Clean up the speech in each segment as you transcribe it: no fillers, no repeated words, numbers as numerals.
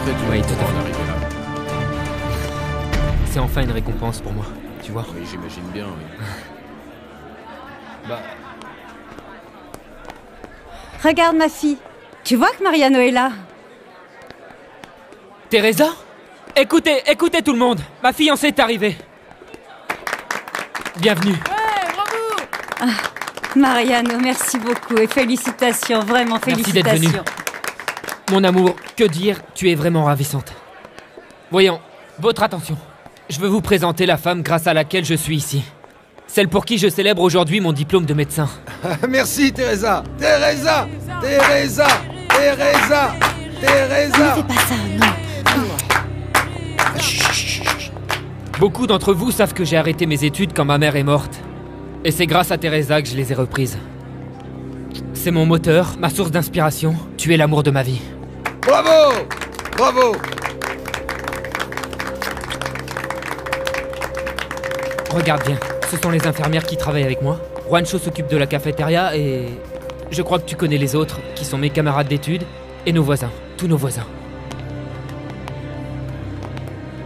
très dur Oui, pour tout à en fait. arriver là. C'est enfin une récompense pour moi, tu vois. Oui, j'imagine bien, oui. Bah, Regarde ma fille. Tu vois que Mariano est là? Teresa? Écoutez tout le monde. Ma fiancée est arrivée. Bienvenue. Mariano, merci beaucoup et félicitations, vraiment Merci d'être félicitations. venu. Mon amour, que dire, tu es vraiment ravissante. Voyons, votre attention. Je veux vous présenter la femme grâce à laquelle je suis ici. Celle pour qui je célèbre aujourd'hui mon diplôme de médecin. merci Teresa. Teresa. Teresa. Teresa. Teresa. Fais pas ça, non. Beaucoup d'entre vous savent que j'ai arrêté mes études quand ma mère est morte. Et c'est grâce à Teresa que je les ai reprises. C'est mon moteur, ma source d'inspiration. Tu es l'amour de ma vie. Bravo. Bravo. Regarde bien, ce sont les infirmières qui travaillent avec moi. Juancho s'occupe de la cafétéria et... je crois que tu connais les autres, qui sont mes camarades d'études et nos voisins, tous nos voisins.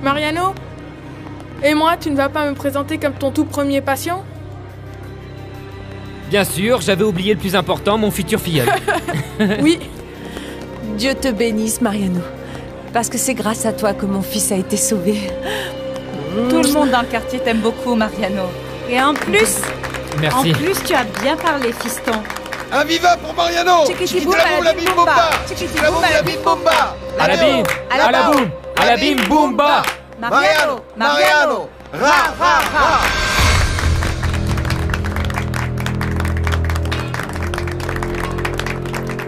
Mariano? Et moi, tu ne vas pas me présenter comme ton tout premier patient? Bien sûr, j'avais oublié le plus important, mon futur filleul. Oui. Dieu te bénisse, Mariano. Parce que c'est grâce à toi que mon fils a été sauvé. Tout le monde dans le quartier t'aime beaucoup, Mariano. Et en plus, Merci. tu as bien parlé, fiston. Un viva pour Mariano. Chiquitiboum, Chiquitiboum, la bim bomba. Chiquitiboum, la bim bomba. À la bim, à la boum, à la bim boum ba. Mariano. Mariano. Ra, ra, ra.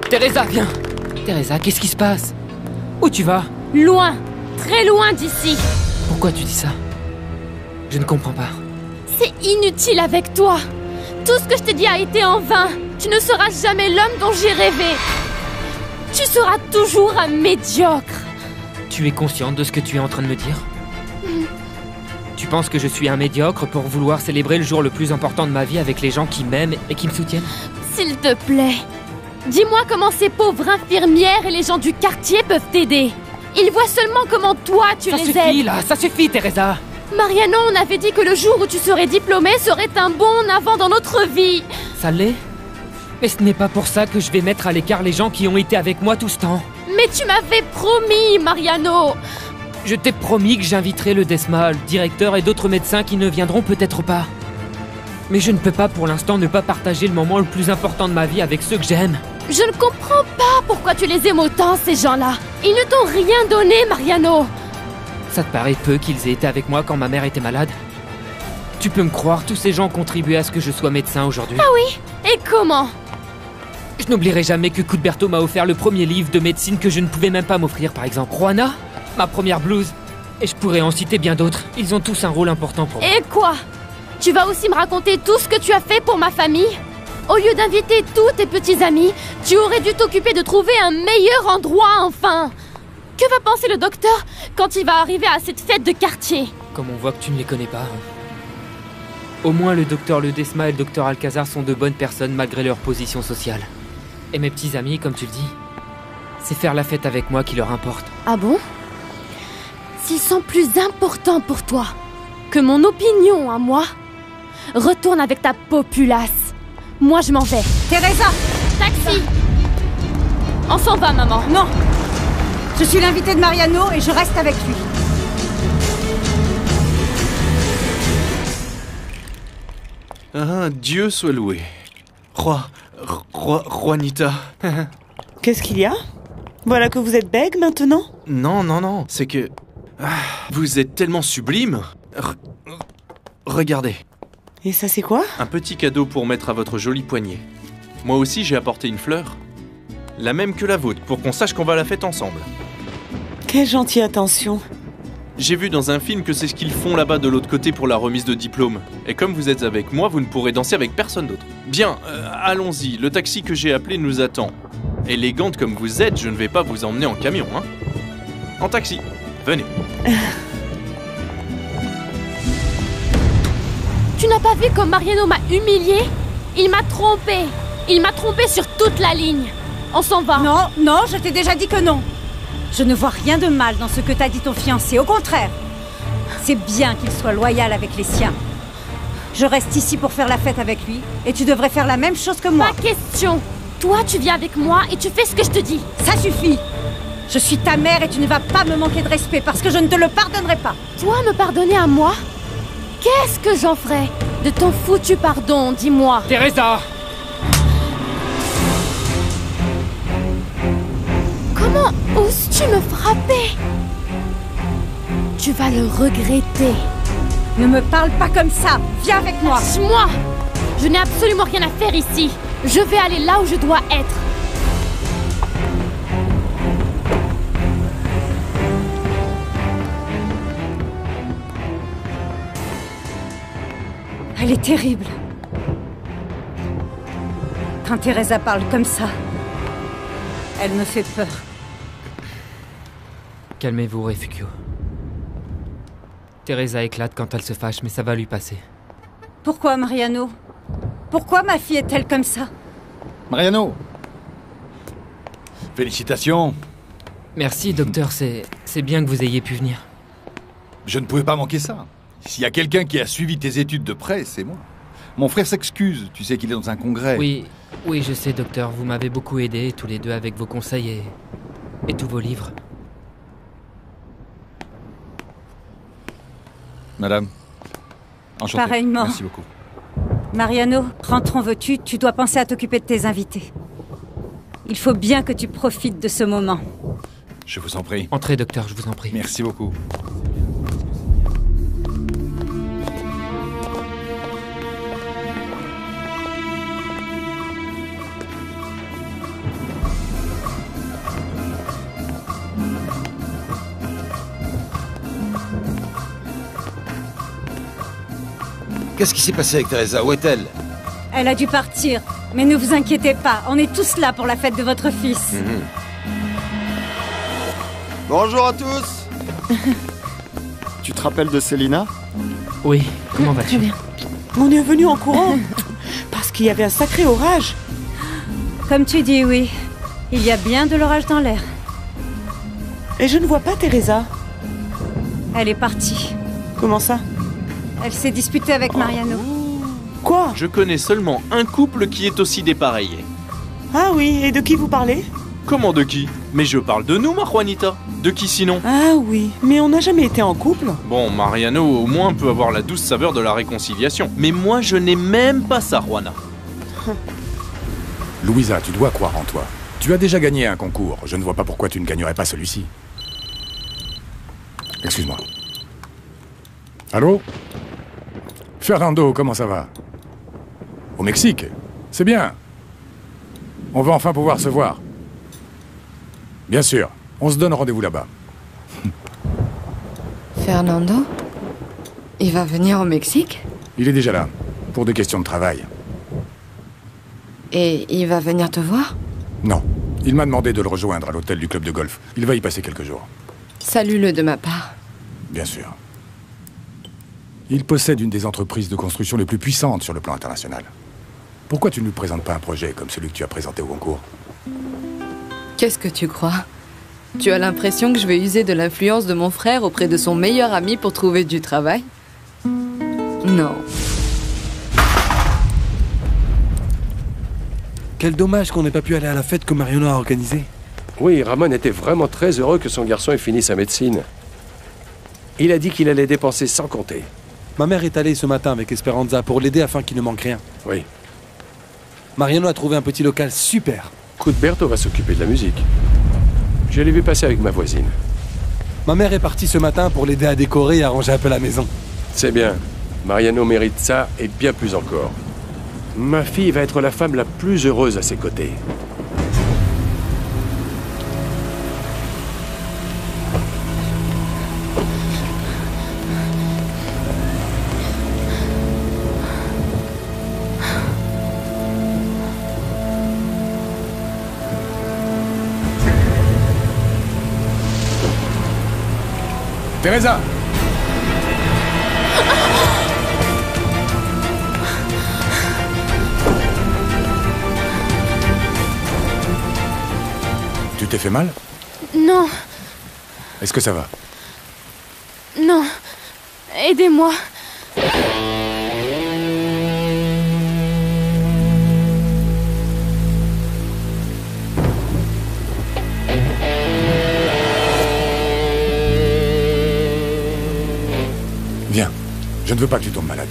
Teresa, viens. Teresa, qu'est-ce qui se passe? Où tu vas? Loin, très loin d'ici. Pourquoi tu dis ça? Je ne comprends pas. C'est inutile avec toi. Tout ce que je t'ai dit a été en vain. Tu ne seras jamais l'homme dont j'ai rêvé. Tu seras toujours un médiocre. Tu es consciente de ce que tu es en train de me dire? Tu penses que je suis un médiocre pour vouloir célébrer le jour le plus important de ma vie avec les gens qui m'aiment et qui me soutiennent? S'il te plaît, dis-moi comment ces pauvres infirmières et les gens du quartier peuvent t'aider. Ils voient seulement comment toi tu Ça les suffit aides. là, ça suffit Teresa. Mariano, on avait dit que le jour où tu serais diplômée serait un bond en avant dans notre vie. Ça l'est? Mais ce n'est pas pour ça que je vais mettre à l'écart les gens qui ont été avec moi tout ce temps. Mais tu m'avais promis, Mariano. Je t'ai promis que j'inviterai le DESMA, le directeur et d'autres médecins qui ne viendront peut-être pas. Mais je ne peux pas pour l'instant ne pas partager le moment le plus important de ma vie avec ceux que j'aime. Je ne comprends pas pourquoi tu les aimes autant, ces gens-là. Ils ne t'ont rien donné, Mariano. Ça te paraît peu qu'ils aient été avec moi quand ma mère était malade? Tu peux me croire, tous ces gens contribuaient à ce que je sois médecin aujourd'hui. Ah oui? Et comment? Je n'oublierai jamais que Cuthberto m'a offert le premier livre de médecine que je ne pouvais même pas m'offrir, par exemple. Juana, ma première blouse. Et je pourrais en citer bien d'autres. Ils ont tous un rôle important pour moi. Et quoi? Tu vas aussi me raconter tout ce que tu as fait pour ma famille? Au lieu d'inviter tous tes petits amis, tu aurais dû t'occuper de trouver un meilleur endroit, enfin. Que va penser le docteur quand il va arriver à cette fête de quartier? Comme on voit que tu ne les connais pas. Au moins le docteur Ledesma et le docteur Alcazar sont de bonnes personnes malgré leur position sociale. Et mes petits amis, comme tu le dis, c'est faire la fête avec moi qui leur importe. Ah bon? S'ils sont plus importants pour toi que mon opinion à moi, retourne avec ta populace. Moi, je m'en vais. Teresa! Taxi! On s'en va, maman. Non! Je suis l'invité de Mariano et je reste avec lui. Ah, Dieu soit loué. Juanita. Qu'est-ce qu'il y a? Voilà que vous êtes bègue maintenant? Non, c'est que... Ah, vous êtes tellement sublime. Regardez, Et ça c'est quoi? un petit cadeau pour mettre à votre joli poignet. Moi aussi j'ai apporté une fleur. La même que la vôtre, pour qu'on sache qu'on va à la fête ensemble. Quelle gentille attention. J'ai vu dans un film que c'est ce qu'ils font là-bas de l'autre côté pour la remise de diplôme. Et comme vous êtes avec moi, vous ne pourrez danser avec personne d'autre. Bien, allons-y, le taxi que j'ai appelé nous attend. Élégante comme vous êtes, je ne vais pas vous emmener en camion, hein. En taxi, venez. Tu n'as pas vu comme Mariano m'a humilié? Il m'a trompé. Il m'a trompé sur toute la ligne. On s'en va. Non, je t'ai déjà dit que non. Je ne vois rien de mal dans ce que t'a dit ton fiancé, au contraire. C'est bien qu'il soit loyal avec les siens. Je reste ici pour faire la fête avec lui, et tu devrais faire la même chose que moi. Pas question. Toi, tu viens avec moi et tu fais ce que je te dis. Ça suffit. Je suis ta mère et tu ne vas pas me manquer de respect parce que je ne te le pardonnerai pas. Toi, me pardonner à moi? Qu'est-ce que j'en ferai de ton foutu pardon, dis-moi. Teresa! Comment oses-tu me frapper? Tu vas le regretter. Ne me parle pas comme ça. Viens avec moi. Lâche-moi! Je n'ai absolument rien à faire ici. Je vais aller là où je dois être. Elle est terrible. Quand Teresa parle comme ça, elle me fait peur. Calmez-vous, Refugio. Teresa éclate quand elle se fâche, mais ça va lui passer. Pourquoi, Mariano? Pourquoi ma fille est-elle comme ça? Mariano! Félicitations! Merci, docteur, c'est bien que vous ayez pu venir. Je ne pouvais pas manquer ça. S'il y a quelqu'un qui a suivi tes études de près, c'est moi. Mon frère s'excuse, tu sais qu'il est dans un congrès. Oui, je sais, docteur, vous m'avez beaucoup aidé, tous les deux, avec vos conseils et tous vos livres. Madame, enchanté. Pareillement. Merci beaucoup. Mariano, rentrons veux-tu, tu dois penser à t'occuper de tes invités. Il faut bien que tu profites de ce moment. Je vous en prie. Entrez, docteur, je vous en prie. Merci beaucoup. Qu'est-ce qui s'est passé avec Teresa? Où est-elle? Elle a dû partir, mais ne vous inquiétez pas, on est tous là pour la fête de votre fils. Bonjour à tous. Tu te rappelles de Célina? Oui, comment vas-tu? On est venu en courant parce qu'il y avait un sacré orage. Comme tu dis, oui. Il y a bien de l'orage dans l'air. Et je ne vois pas Teresa. Elle est partie. Comment ça? Elle s'est disputée avec Mariano. Quoi? Je connais seulement un couple qui est aussi dépareillé. Ah oui, et de qui vous parlez? Comment de qui? Mais je parle de nous, ma Juanita. De qui sinon? Ah oui, mais on n'a jamais été en couple. Bon, Mariano au moins peut avoir la douce saveur de la réconciliation. Mais moi, je n'ai même pas ça, Juana. Louisa, tu dois croire en toi. Tu as déjà gagné un concours. Je ne vois pas pourquoi tu ne gagnerais pas celui-ci. Excuse-moi. Allô? Fernando, comment ça va? Au Mexique? C'est bien. On va enfin pouvoir se voir. Bien sûr. On se donne rendez-vous là-bas. Fernando? Il va venir au Mexique? Il est déjà là, pour des questions de travail. Et il va venir te voir? Non. Il m'a demandé de le rejoindre à l'hôtel du club de golf. Il va y passer quelques jours. Salue-le de ma part. Bien sûr. Il possède une des entreprises de construction les plus puissantes sur le plan international. Pourquoi tu ne lui présentes pas un projet comme celui que tu as présenté au concours? Qu'est-ce que tu crois? Tu as l'impression que je vais user de l'influence de mon frère auprès de son meilleur ami pour trouver du travail? Non. Quel dommage qu'on n'ait pas pu aller à la fête que Mariano a organisée. Oui, Ramon était vraiment très heureux que son garçon ait fini sa médecine. Il a dit qu'il allait dépenser sans compter. Ma mère est allée ce matin avec Esperanza pour l'aider afin qu'il ne manque rien. Oui. Mariano a trouvé un petit local super. Cuthberto va s'occuper de la musique. Je l'ai vu passer avec ma voisine. Ma mère est partie ce matin pour l'aider à décorer et arranger un peu la maison. C'est bien. Mariano mérite ça et bien plus encore. Ma fille va être la femme la plus heureuse à ses côtés. Teresa! Tu t'es fait mal? Non, Est-ce que ça va? Non. Aidez-moi. Viens. Je ne veux pas que tu tombes malade.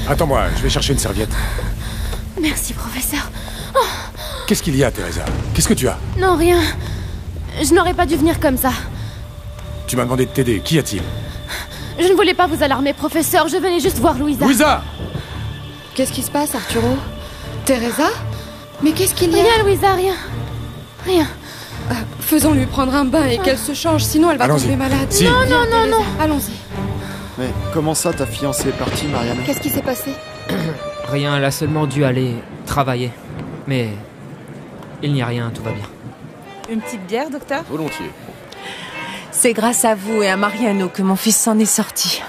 Attends-moi, je vais chercher une serviette. Merci, professeur. Qu'est-ce qu'il y a, Teresa? Qu'est-ce que tu as? Non, rien. Je n'aurais pas dû venir comme ça. Tu m'as demandé de t'aider. Qu'y a-t-il? Je ne voulais pas vous alarmer, professeur. Je venais juste voir Louisa. Louisa! Qu'est-ce qui se passe, Arturo? Teresa? Mais qu'est-ce qu'il y a? Rien, Louisa, rien. Rien. Faisons-lui prendre un bain et qu'elle se change, sinon elle va tomber malade. Si. Non, non, non, non. Allons-y. Mais comment ça, ta fiancée est partie, Mariano? Qu'est-ce qui s'est passé? Rien, elle a seulement dû aller travailler. Mais il n'y a rien, tout va bien. Une petite bière, docteur? Volontiers. C'est grâce à vous et à Mariano que mon fils s'en est sorti.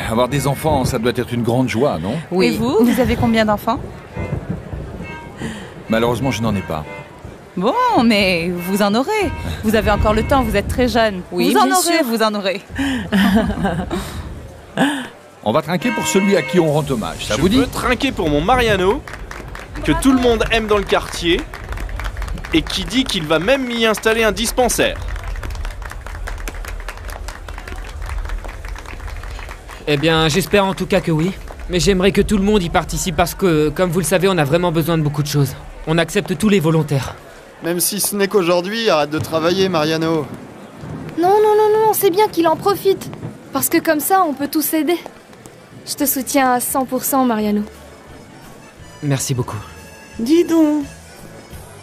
Avoir des enfants, ça doit être une grande joie, non? Oui. Et vous avez combien d'enfants? Malheureusement, je n'en ai pas. Bon, mais vous en aurez. Vous avez encore le temps, vous êtes très jeune. Oui, vous en bien aurez, sûr. vous en aurez. On va trinquer pour celui à qui on rend hommage, ça vous dit? Je veux trinquer pour mon Mariano, que tout le monde aime dans le quartier, et qui dit qu'il va même y installer un dispensaire. Eh bien, j'espère en tout cas que oui. Mais j'aimerais que tout le monde y participe parce que, comme vous le savez, on a vraiment besoin de beaucoup de choses. On accepte tous les volontaires. Même si ce n'est qu'aujourd'hui, arrête de travailler, Mariano. Non, non, non, non, c'est bien qu'il en profite. Parce que comme ça, on peut tous aider. Je te soutiens à 100%, Mariano. Merci beaucoup. Dis donc,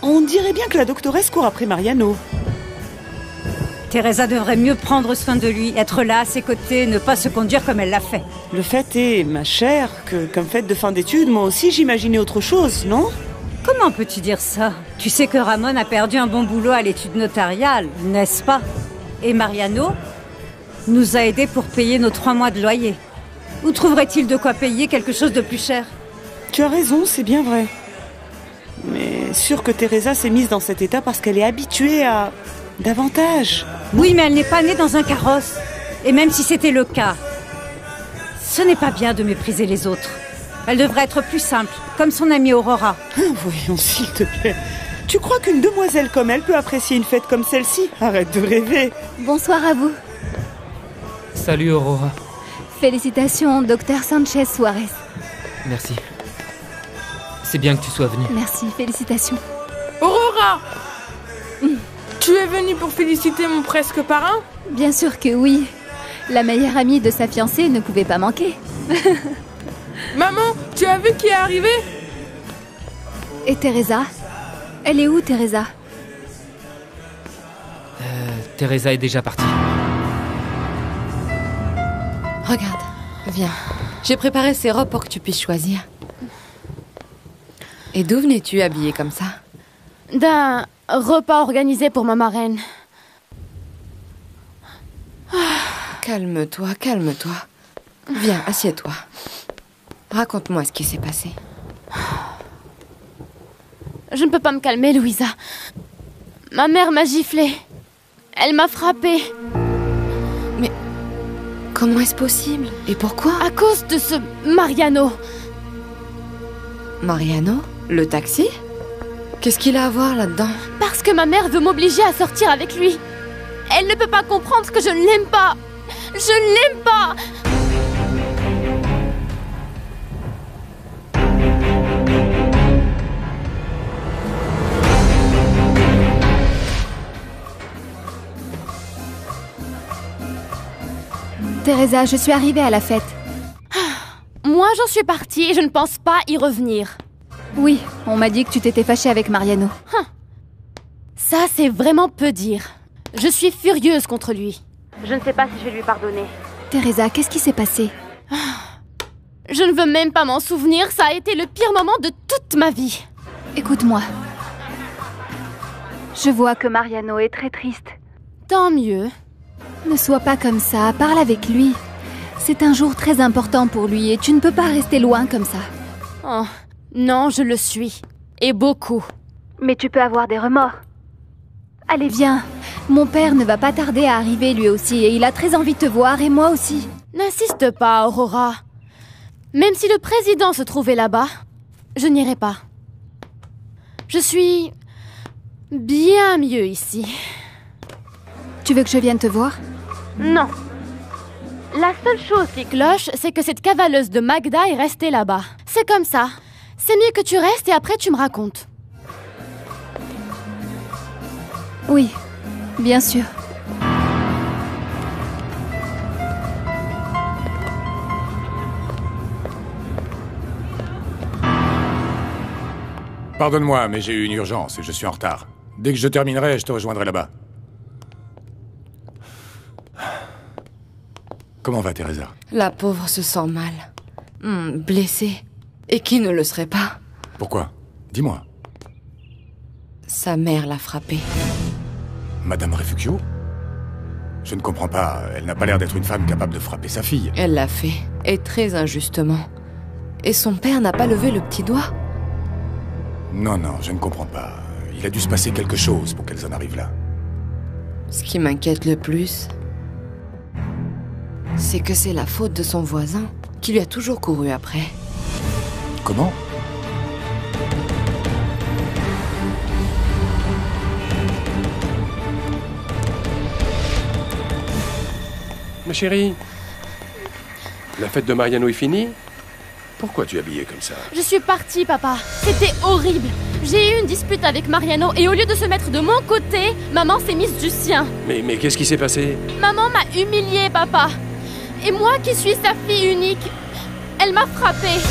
on dirait bien que la doctoresse court après Mariano. Teresa devrait mieux prendre soin de lui, être là à ses côtés, ne pas se conduire comme elle l'a fait. Le fait est, ma chère, que comme fête de fin d'études, moi aussi j'imaginais autre chose, non? Comment peux-tu dire ça? Tu sais que Ramon a perdu un bon boulot à l'étude notariale, n'est-ce pas? Et Mariano nous a aidés pour payer nos 3 mois de loyer. Où trouverait-il de quoi payer quelque chose de plus cher? Tu as raison, c'est bien vrai. Mais sûr que Teresa s'est mise dans cet état parce qu'elle est habituée à davantage. Oui, mais elle n'est pas née dans un carrosse. Et même si c'était le cas, ce n'est pas bien de mépriser les autres. Elle devrait être plus simple, comme son amie Aurora. Voyons, s'il te plaît. Tu crois qu'une demoiselle comme elle peut apprécier une fête comme celle-ci? Arrête de rêver. Bonsoir à vous. Salut Aurora. Félicitations, docteur Sanchez Suarez. Merci. C'est bien que tu sois venue. Merci, félicitations. Aurora! Tu es venue pour féliciter mon presque parrain? Bien sûr que oui. La meilleure amie de sa fiancée ne pouvait pas manquer. Maman, tu as vu qui est arrivé? Et Teresa? Elle est où, Teresa? Teresa est déjà partie. Regarde, viens. J'ai préparé ces robes pour que tu puisses choisir. Et d'où venais-tu habillée comme ça? D'un repas organisé pour ma marraine. Calme-toi, calme-toi. Viens, assieds-toi. Raconte-moi ce qui s'est passé. Je ne peux pas me calmer, Louisa. Ma mère m'a giflée. Elle m'a frappée. Mais comment est-ce possible? Et pourquoi? À cause de ce Mariano. Mariano? Le taxi? Qu'est-ce qu'il a à voir là-dedans? Parce que ma mère veut m'obliger à sortir avec lui. Elle ne peut pas comprendre que je ne l'aime pas. Je ne l'aime pas. Teresa, je suis arrivée à la fête. Moi, j'en suis partie et je ne pense pas y revenir. Oui, on m'a dit que tu t'étais fâchée avec Mariano. Ça, c'est vraiment peu dire. Je suis furieuse contre lui. Je ne sais pas si je vais lui pardonner. Teresa, qu'est-ce qui s'est passé? Je ne veux même pas m'en souvenir, ça a été le pire moment de toute ma vie. Écoute-moi. Je vois que Mariano est très triste. Tant mieux. Ne sois pas comme ça, parle avec lui. C'est un jour très important pour lui et tu ne peux pas rester loin comme ça. Oh, non, je le suis. Et beaucoup. Mais tu peux avoir des remords. Allez, viens. Mon père ne va pas tarder à arriver lui aussi et il a très envie de te voir et moi aussi. N'insiste pas, Aurora. Même si le président se trouvait là-bas, je n'irai pas. Je suis bien mieux ici. Tu veux que je vienne te voir? Non. La seule chose qui cloche, c'est que cette cavaleuse de Magda est restée là-bas. C'est comme ça. C'est mieux que tu restes et après tu me racontes. Oui, bien sûr. Pardonne-moi, mais j'ai eu une urgence et je suis en retard. Dès que je terminerai, je te rejoindrai là-bas. Comment va Teresa? La pauvre se sent mal. Blessée. Et qui ne le serait pas? Pourquoi? Dis-moi. Sa mère l'a frappée. Madame Refugio? Je ne comprends pas. Elle n'a pas l'air d'être une femme capable de frapper sa fille. Elle l'a fait. Et très injustement. Et son père n'a pas levé le petit doigt? Non, non, je ne comprends pas. Il a dû se passer quelque chose pour qu'elles en arrivent là. Ce qui m'inquiète le plus, c'est que c'est la faute de son voisin, qui lui a toujours couru après. Comment? Ma chérie, la fête de Mariano est finie? Pourquoi tu es habillée comme ça? Je suis partie, papa. C'était horrible. J'ai eu une dispute avec Mariano et au lieu de se mettre de mon côté, maman s'est mise du sien. Mais qu'est-ce qui s'est passé? Maman m'a humiliée, papa. Et moi qui suis sa fille unique, elle m'a frappée.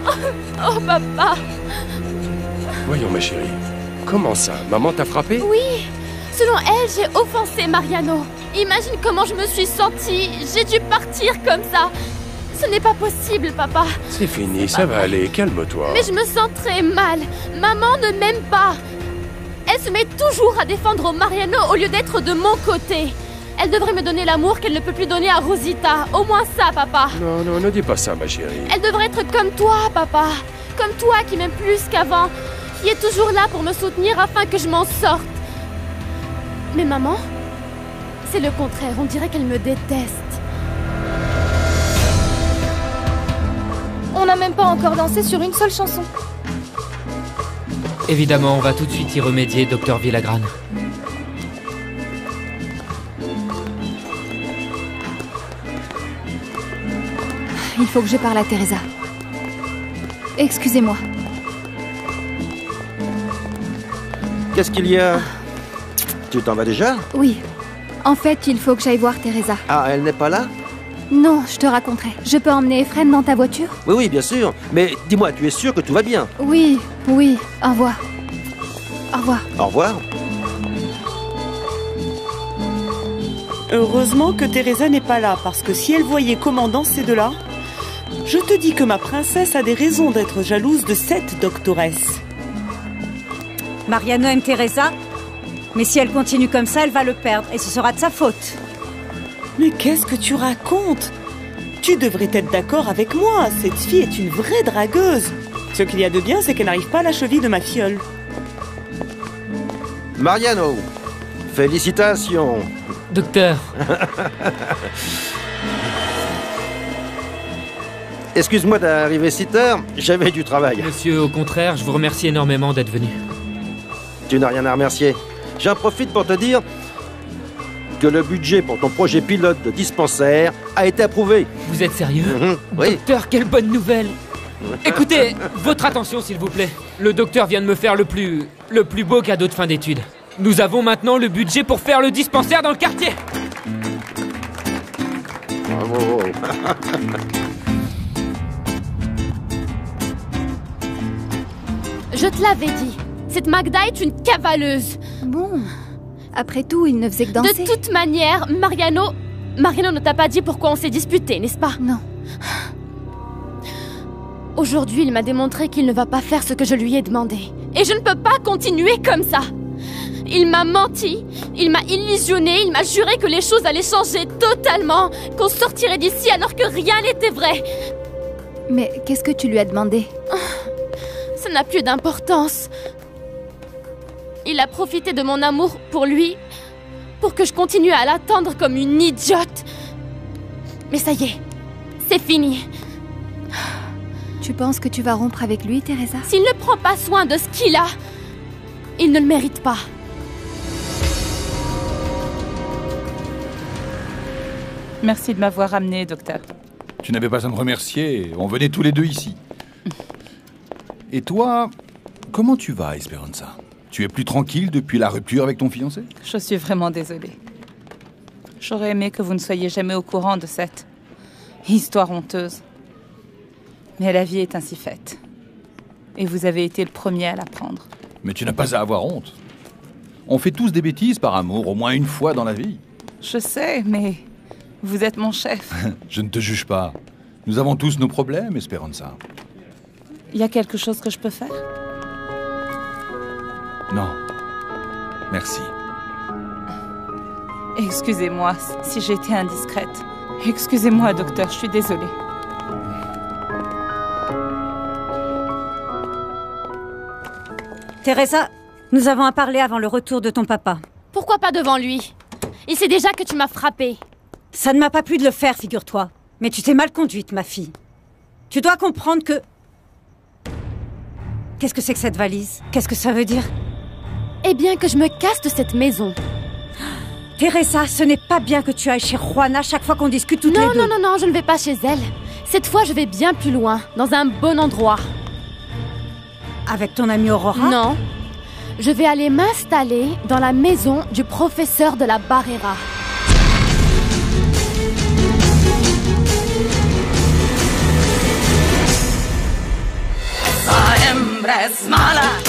Oh, papa. Voyons, ma chérie. Comment ça? Maman t'a frappé? Oui. Selon elle, j'ai offensé Mariano. Imagine comment je me suis sentie. J'ai dû partir comme ça. Ce n'est pas possible, papa. C'est fini, ça va aller, calme-toi. Mais je me sens très mal. Maman ne m'aime pas. Elle se met toujours à défendre Mariano au lieu d'être de mon côté. Elle devrait me donner l'amour qu'elle ne peut plus donner à Rosita. Au moins ça, papa. Non, non, ne dis pas ça, ma chérie. Elle devrait être comme toi, papa. Comme toi qui m'aime plus qu'avant. Qui est toujours là pour me soutenir afin que je m'en sorte. Mais maman, c'est le contraire. On dirait qu'elle me déteste. On n'a même pas encore dansé sur une seule chanson. Évidemment, on va tout de suite y remédier, Docteur Villagrane. Il faut que je parle à Teresa. Excusez-moi. Qu'est-ce qu'il y a? Tu t'en vas déjà? Oui. En fait, il faut que j'aille voir Teresa. Ah, elle n'est pas là? Non, je te raconterai. Je peux emmener Efren dans ta voiture? Oui, oui, bien sûr. Mais dis-moi, tu es sûr que tout va bien? Oui, oui. Au revoir. Au revoir. Au revoir. Heureusement que Teresa n'est pas là, parce que si elle voyait comment dansent ces deux-là, je te dis que ma princesse a des raisons d'être jalouse de cette doctoresse. Mariano aime Teresa, mais si elle continue comme ça, elle va le perdre, et ce sera de sa faute. Mais qu'est-ce que tu racontes? Tu devrais être d'accord avec moi, cette fille est une vraie dragueuse. Ce qu'il y a de bien, c'est qu'elle n'arrive pas à la cheville de ma filleule. Mariano, félicitations. Docteur. Excuse-moi d'arriver si tard, j'avais du travail. Monsieur, au contraire, je vous remercie énormément d'être venu. Tu n'as rien à remercier. J'en profite pour te dire que le budget pour ton projet pilote de dispensaire a été approuvé. Vous êtes sérieux? Oui. Docteur, quelle bonne nouvelle! Écoutez, votre attention s'il vous plaît. Le docteur vient de me faire le plus beau cadeau de fin d'études. Nous avons maintenant le budget pour faire le dispensaire dans le quartier. Bravo. Je te l'avais dit. Cette Magda est une cavaleuse. Bon, après tout, il ne faisait que danser. De toute manière, Mariano ne t'a pas dit pourquoi on s'est disputé, n'est-ce pas? Non. Aujourd'hui, il m'a démontré qu'il ne va pas faire ce que je lui ai demandé. Et je ne peux pas continuer comme ça. Il m'a menti, il m'a illusionné, il m'a juré que les choses allaient changer totalement, qu'on sortirait d'ici alors que rien n'était vrai. Mais qu'est-ce que tu lui as demandé? Ça n'a plus d'importance. Il a profité de mon amour pour lui, pour que je continue à l'attendre comme une idiote. Mais ça y est, c'est fini. Tu penses que tu vas rompre avec lui, Teresa? S'il ne prend pas soin de ce qu'il a, il ne le mérite pas. Merci de m'avoir amené, docteur. Tu n'avais pas à me remercier, on venait tous les deux ici. Et toi, comment tu vas, Esperanza? Tu es plus tranquille depuis la rupture avec ton fiancé? Je suis vraiment désolée. J'aurais aimé que vous ne soyez jamais au courant de cette histoire honteuse. Mais la vie est ainsi faite. Et vous avez été le premier à l'apprendre. Mais tu n'as pas à avoir honte. On fait tous des bêtises par amour, au moins une fois dans la vie. Je sais, mais vous êtes mon chef. Je ne te juge pas. Nous avons tous nos problèmes, Esperanza. Il y a quelque chose que je peux faire? Non. Merci. Excusez-moi si j'ai été indiscrète. Excusez-moi, docteur, je suis désolée. Teresa, nous avons à parler avant le retour de ton papa. Pourquoi pas devant lui? Il sait déjà que tu m'as frappée. Ça ne m'a pas plu de le faire, figure-toi. Mais tu t'es mal conduite, ma fille. Tu dois comprendre que... Qu'est-ce que c'est que cette valise? Qu'est-ce que ça veut dire? Eh bien, que je me casse de cette maison. Teresa, ce n'est pas bien que tu ailles chez Juana chaque fois qu'on discute toutes les deux. Non, non, non, je ne vais pas chez elle. Cette fois, je vais bien plus loin, dans un bon endroit. Avec ton amie Aurora? Non. Je vais aller m'installer dans la maison du professeur de la Barrera. Hembra es mala.